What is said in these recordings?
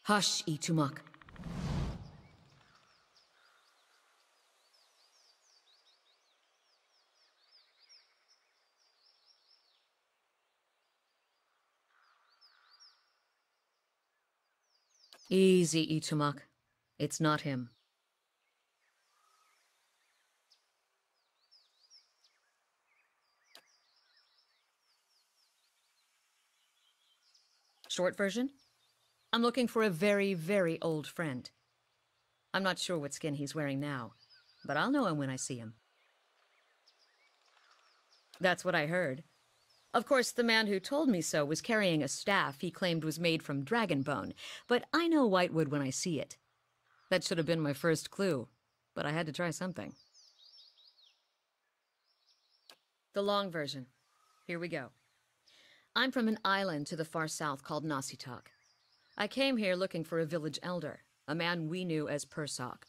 Hush, Itumak. Easy, Itumak. It's not him. Short version? I'm looking for a very, very old friend. I'm not sure what skin he's wearing now, but I'll know him when I see him. That's what I heard. Of course, the man who told me so was carrying a staff he claimed was made from dragon bone, but I know whitewood when I see it. That should have been my first clue, but I had to try something. The long version. Here we go. I'm from an island to the far south called Nasitak. I came here looking for a village elder, a man we knew as Persok.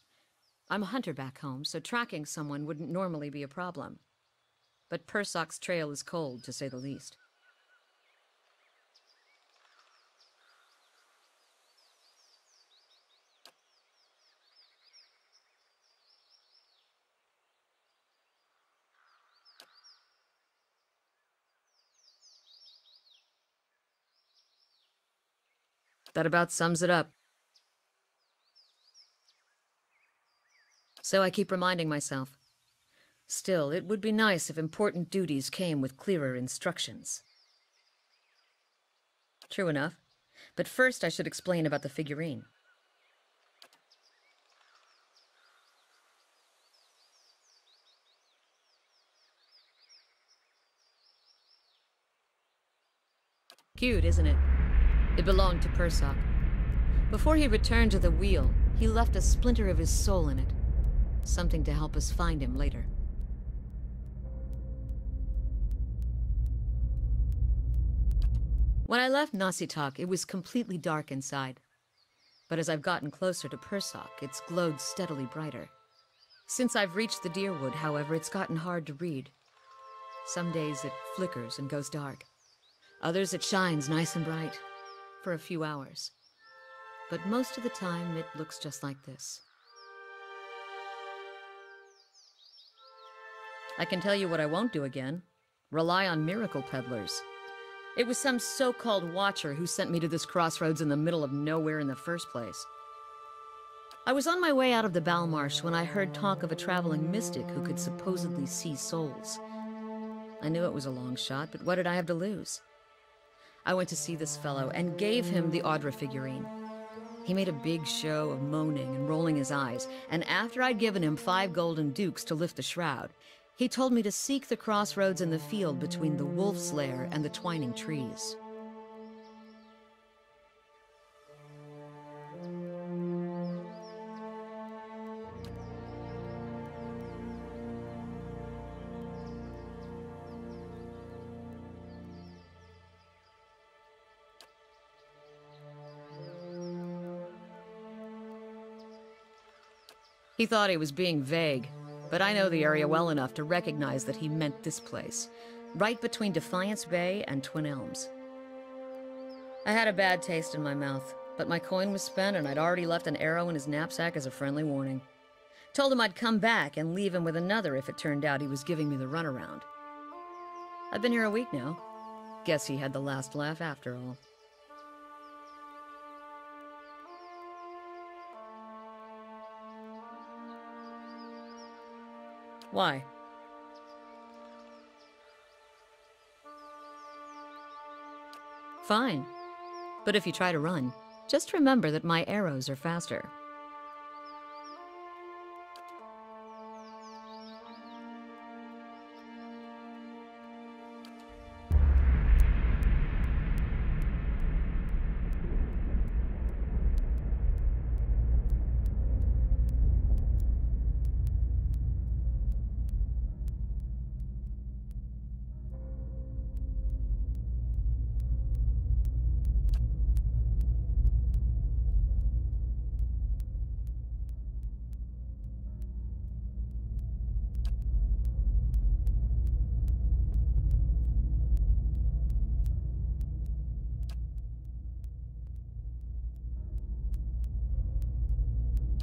I'm a hunter back home, so tracking someone wouldn't normally be a problem. But Persok's trail is cold, to say the least. That about sums it up. So I keep reminding myself. Still, it would be nice if important duties came with clearer instructions. True enough. But first I should explain about the figurine. Cute, isn't it? It belonged to Persok. Before he returned to the wheel, he left a splinter of his soul in it. Something to help us find him later. When I left Nasitak, it was completely dark inside. But as I've gotten closer to Persok, it's glowed steadily brighter. Since I've reached the Deerwood, however, it's gotten hard to read. Some days it flickers and goes dark. Others it shines nice and bright, for a few hours. But most of the time, it looks just like this. I can tell you what I won't do again. Rely on miracle peddlers. It was some so-called watcher who sent me to this crossroads in the middle of nowhere in the first place. I was on my way out of the Balmarsh when I heard talk of a traveling mystic who could supposedly see souls. I knew it was a long shot, but what did I have to lose? I went to see this fellow and gave him the Audra figurine. He made a big show of moaning and rolling his eyes, and after I'd given him 5 golden dukes to lift the shroud, he told me to seek the crossroads in the field between the wolf's lair and the twining trees. He thought he was being vague, but I know the area well enough to recognize that he meant this place, right between Defiance Bay and Twin Elms. I had a bad taste in my mouth, but my coin was spent and I'd already left an arrow in his knapsack as a friendly warning. Told him I'd come back and leave him with another if it turned out he was giving me the runaround. I've been here a week now. Guess he had the last laugh after all. Why? Fine. But if you try to run, just remember that my arrows are faster.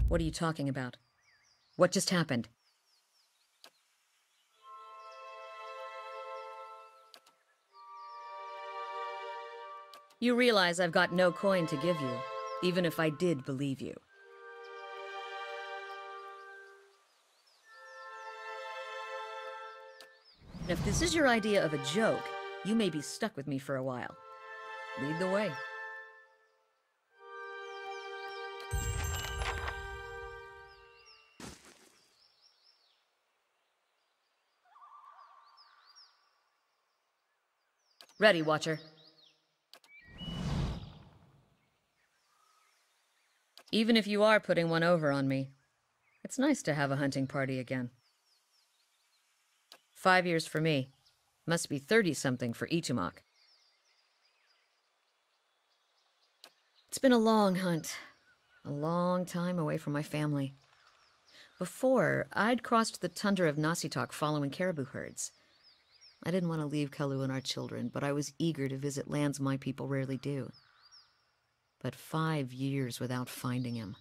What are you talking about? What just happened? You realize I've got no coin to give you, even if I did believe you. And if this is your idea of a joke, you may be stuck with me for a while. Lead the way. Ready, Watcher. Even if you are putting one over on me, it's nice to have a hunting party again. 5 years for me. Must be 30-something for Ichimak. It's been a long hunt. A long time away from my family. Before, I'd crossed the tundra of Nasitok following caribou herds. I didn't want to leave Kalu and our children, but I was eager to visit lands my people rarely do. But 5 years without finding him.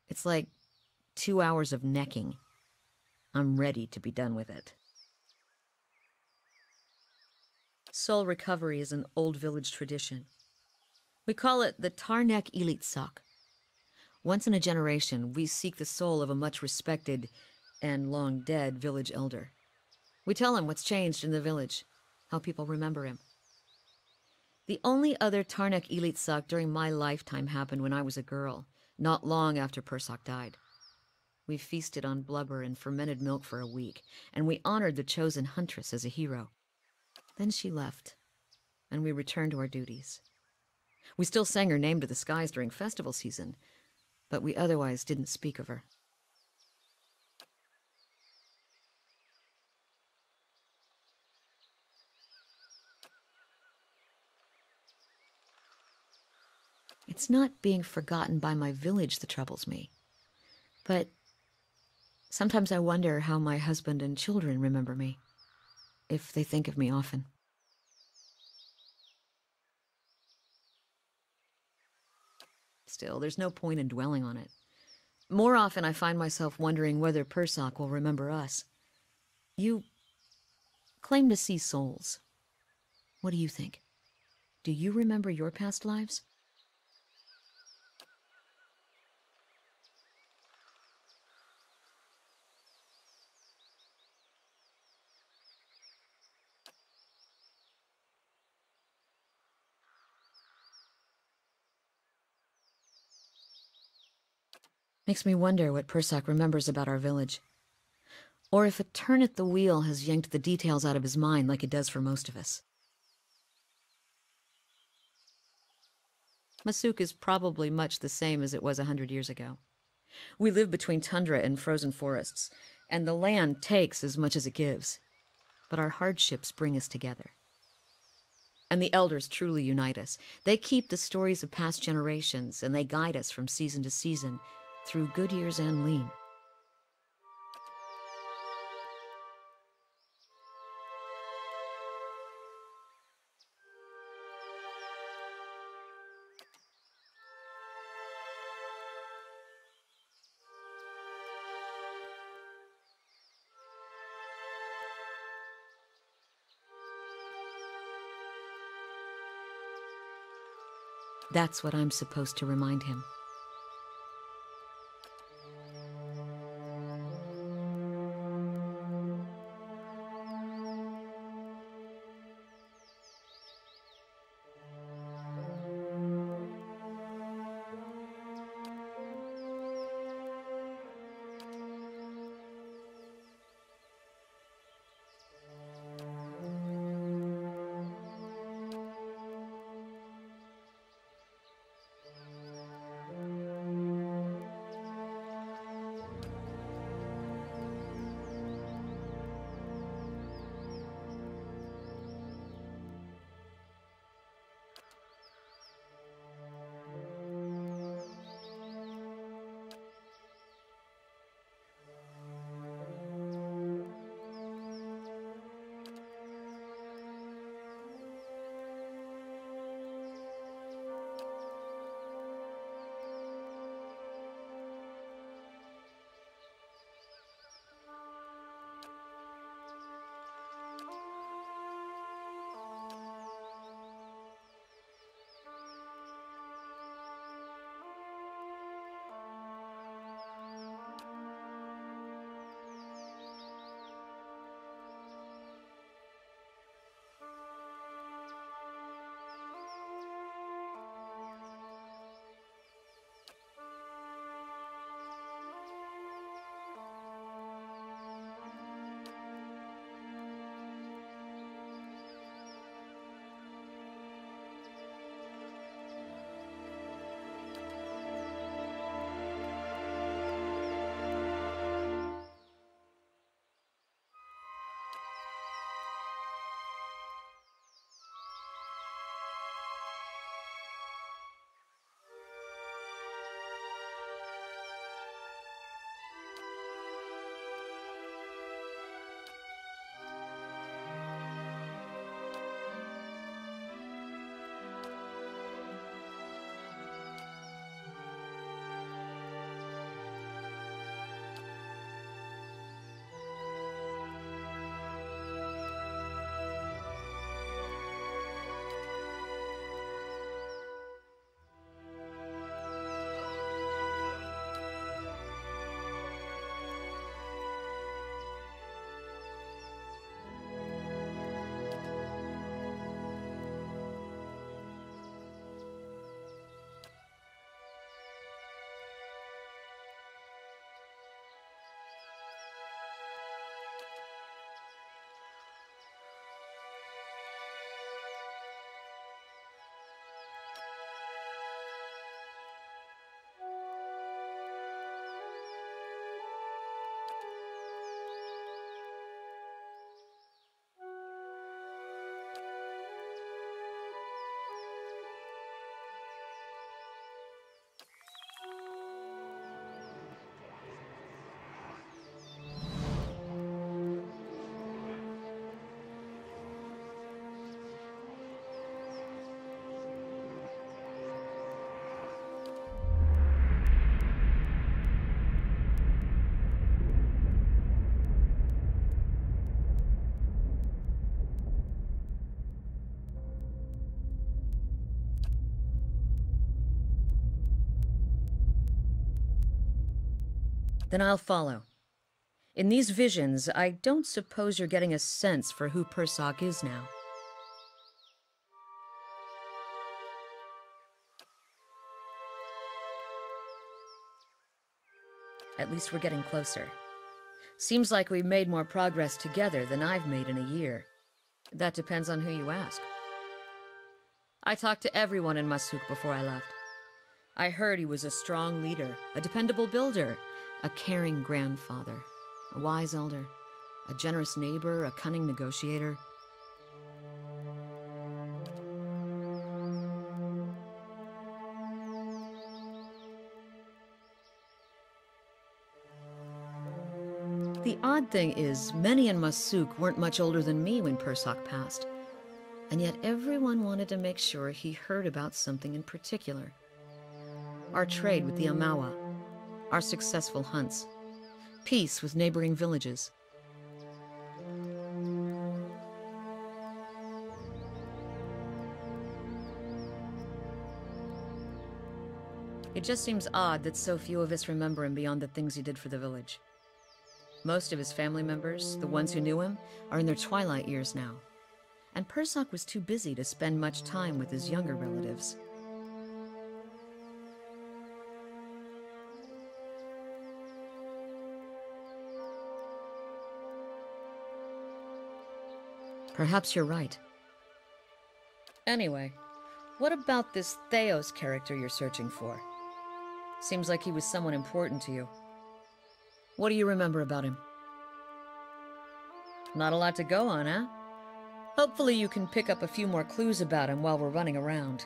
It's like 2 hours of necking. I'm ready to be done with it. Soul recovery is an old village tradition. We call it the Tarnek Ilitsak. Once in a generation, we seek the soul of a much-respected and long-dead village elder. We tell him what's changed in the village, how people remember him. The only other Tarnek Ilitsak during my lifetime happened when I was a girl, not long after Persak died. We feasted on blubber and fermented milk for a week, and we honored the chosen huntress as a hero. Then she left, and we returned to our duties. We still sang her name to the skies during festival season, but we otherwise didn't speak of her. It's not being forgotten by my village that troubles me, but sometimes I wonder how my husband and children remember me, if they think of me often. Still, there's no point in dwelling on it. More often I find myself wondering whether Persak will remember us. You claim to see souls. What do you think? Do you remember your past lives? Makes me wonder what Persak remembers about our village. Or if a turn at the wheel has yanked the details out of his mind like it does for most of us. Masuk is probably much the same as it was 100 years ago. We live between tundra and frozen forests, and the land takes as much as it gives. But our hardships bring us together. And the elders truly unite us. They keep the stories of past generations, and they guide us from season to season, through good years and lean. That's what I'm supposed to remind him. Then I'll follow. In these visions, I don't suppose you're getting a sense for who Persock is now. At least we're getting closer. Seems like we've made more progress together than I've made in a year. That depends on who you ask. I talked to everyone in Masuk before I left. I heard he was a strong leader, a dependable builder, a caring grandfather, a wise elder, a generous neighbor, a cunning negotiator. The odd thing is, many in Masuk weren't much older than me when Persock passed. And yet everyone wanted to make sure he heard about something in particular. Our trade with the Amawa, our successful hunts, peace with neighboring villages. It just seems odd that so few of us remember him beyond the things he did for the village. Most of his family members, the ones who knew him, are in their twilight years now. And Persock was too busy to spend much time with his younger relatives. Perhaps you're right. Anyway, what about this Theos character you're searching for? Seems like he was someone important to you. What do you remember about him? Not a lot to go on, huh? Hopefully you can pick up a few more clues about him while we're running around.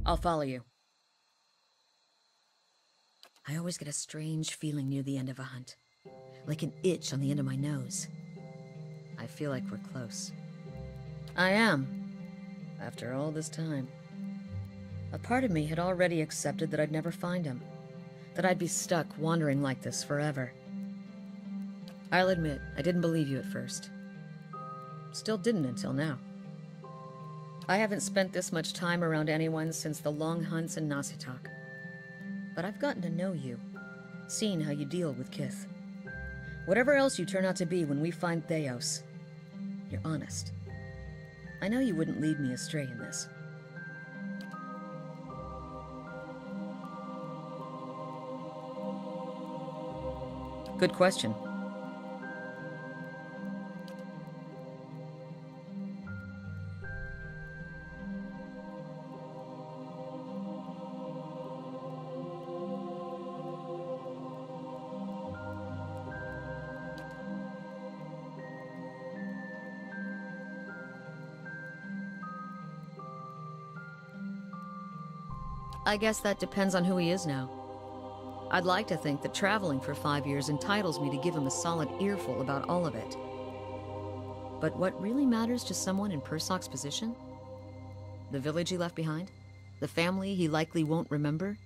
I'll follow you. I always get a strange feeling near the end of a hunt. Like an itch on the end of my nose. I feel like we're close. I am. After all this time. A part of me had already accepted that I'd never find him. That I'd be stuck wandering like this forever. I'll admit, I didn't believe you at first. Still didn't until now. I haven't spent this much time around anyone since the long hunts in Nasitak. But I've gotten to know you, seen how you deal with Kith. Whatever else you turn out to be when we find Theos, you're honest. I know you wouldn't lead me astray in this. Good question. I guess that depends on who he is now. I'd like to think that traveling for 5 years entitles me to give him a solid earful about all of it. But what really matters to someone in Persock's position? The village he left behind? The family he likely won't remember?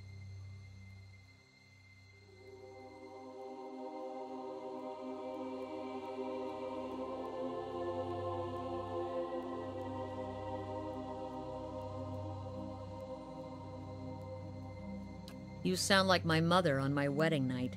You sound like my mother on my wedding night.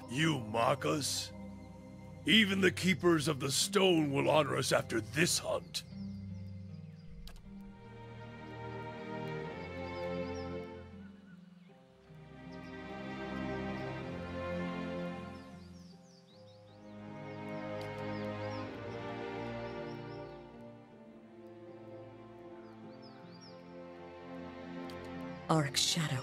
You mock us? Even the keepers of the stone will honor us after this hunt. Auric's shadow.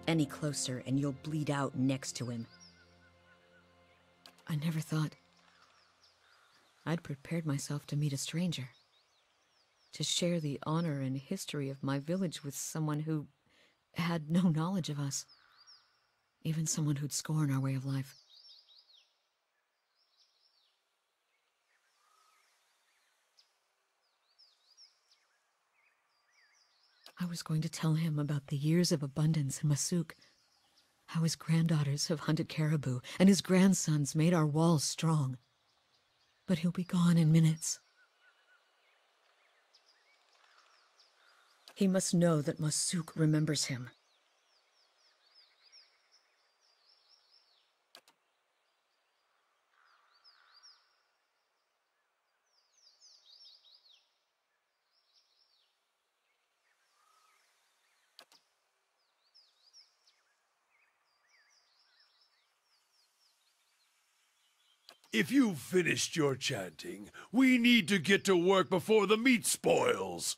Any closer and you'll bleed out next to him. I never thought I'd prepared myself to meet a stranger. To share the honor and history of my village with someone who had no knowledge of us. Even someone who'd scorn our way of life. I was going to tell him about the years of abundance in Masuk, how his granddaughters have hunted caribou, and his grandsons made our walls strong. But he'll be gone in minutes. He must know that Masuk remembers him. If you've finished your chanting, we need to get to work before the meat spoils.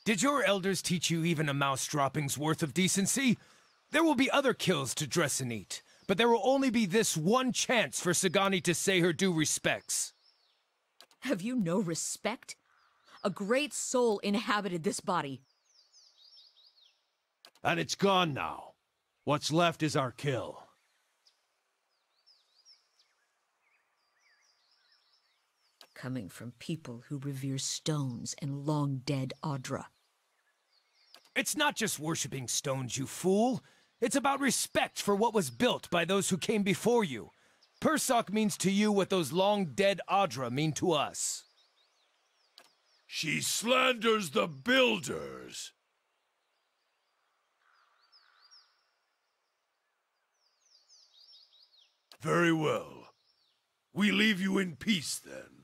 Did your elders teach you even a mouse dropping's worth of decency? There will be other kills to dress and eat, but there will only be this one chance for Sagani to say her due respects. Have you no respect? A great soul inhabited this body. And it's gone now. What's left is our kill. Coming from people who revere stones and long-dead Audra. It's not just worshipping stones, you fool. It's about respect for what was built by those who came before you. Persok means to you what those long-dead Audra mean to us. She slanders the builders. Very well. We leave you in peace, then.